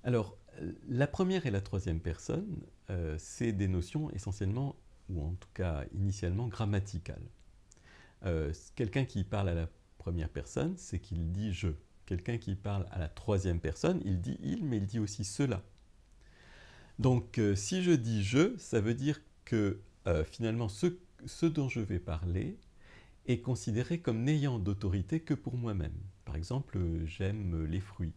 Alors, la première et la troisième personne, c'est des notions essentiellement, ou en tout cas initialement, grammaticales. Quelqu'un qui parle à la première personne, c'est qu'il dit « je ». Quelqu'un qui parle à la troisième personne, il dit « il », mais il dit aussi « cela ». Donc, si je dis « je », ça veut dire que finalement, ce dont je vais parler est considéré comme n'ayant d'autorité que pour moi-même. Par exemple, j'aime les fruits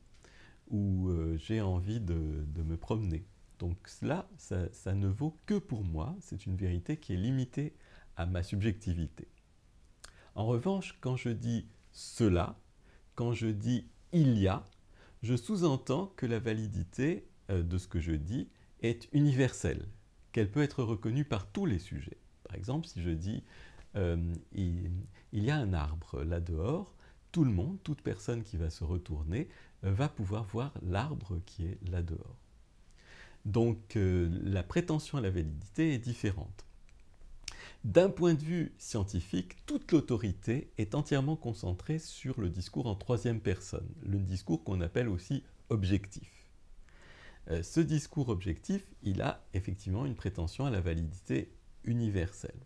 ou j'ai envie de me promener. Donc là, ça ne vaut que pour moi, c'est une vérité qui est limitée à ma subjectivité. En revanche, quand je dis cela, quand je dis il y a, je sous-entends que la validité de ce que je dis est universelle, qu'elle peut être reconnue par tous les sujets. Par exemple, si je dis il y a un arbre là dehors, tout le monde, toute personne qui va se retourner va pouvoir voir l'arbre qui est là dehors. Donc la prétention à la validité est différente. D'un point de vue scientifique, toute l'autorité est entièrement concentrée sur le discours en troisième personne, le discours qu'on appelle aussi objectif. Ce discours objectif, il a effectivement une prétention à la validité universelle.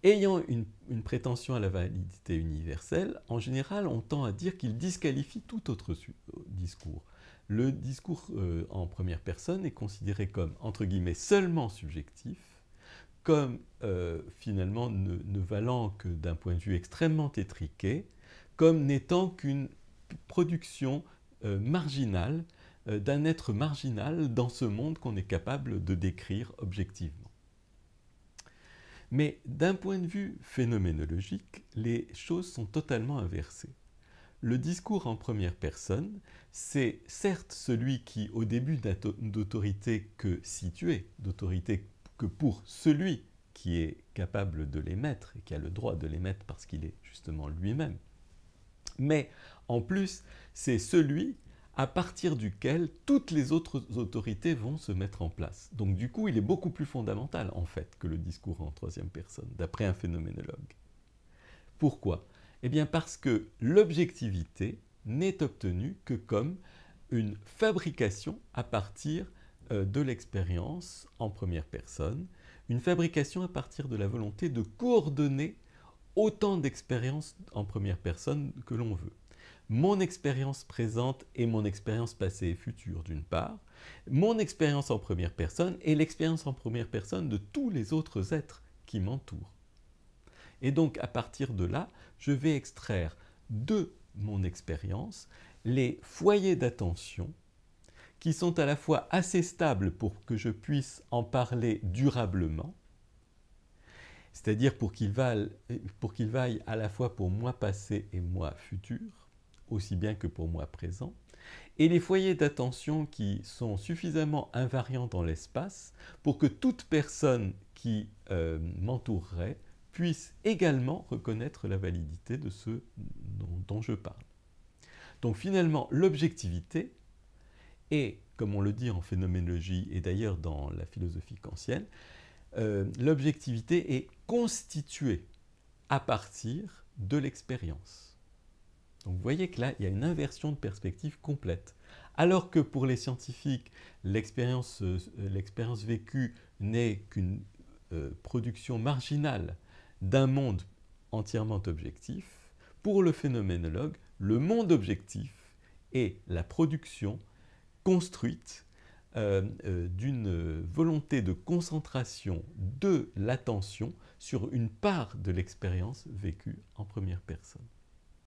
Ayant une prétention à la validité universelle, en général, on tend à dire qu'il disqualifie tout autre discours. Le discours en première personne est considéré comme, entre guillemets, seulement subjectif, comme finalement ne valant que d'un point de vue extrêmement étriqué, comme n'étant qu'une production marginale d'un être marginal dans ce monde qu'on est capable de décrire objectivement. Mais d'un point de vue phénoménologique, les choses sont totalement inversées. Le discours en première personne, c'est certes celui qui, au début, n'a d'autorité que située, d'autorité que pour celui qui est capable de l'émettre et qui a le droit de l'émettre parce qu'il est justement lui-même. Mais en plus, c'est celui à partir duquel toutes les autres autorités vont se mettre en place. Donc du coup, il est beaucoup plus fondamental en fait que le discours en troisième personne, d'après un phénoménologue. Pourquoi ? Eh bien parce que l'objectivité n'est obtenue que comme une fabrication à partir de l'expérience en première personne, une fabrication à partir de la volonté de coordonner autant d'expériences en première personne que l'on veut. Mon expérience présente et mon expérience passée et future d'une part, mon expérience en première personne et l'expérience en première personne de tous les autres êtres qui m'entourent. Et donc à partir de là, je vais extraire de mon expérience les foyers d'attention qui sont à la fois assez stables pour que je puisse en parler durablement, c'est-à-dire pour qu'ils vaillent à la fois pour moi passé et moi futur, aussi bien que pour moi présent, et les foyers d'attention qui sont suffisamment invariants dans l'espace pour que toute personne qui m'entourerait puisse également reconnaître la validité de ce dont je parle. Donc finalement, l'objectivité est, comme on le dit en phénoménologie et d'ailleurs dans la philosophie kantienne, l'objectivité est constituée à partir de l'expérience. Donc vous voyez que là, il y a une inversion de perspective complète. Alors que pour les scientifiques, l'expérience vécue n'est qu'une production marginale d'un monde entièrement objectif, pour le phénoménologue, le monde objectif est la production construite d'une volonté de concentration de l'attention sur une part de l'expérience vécue en première personne.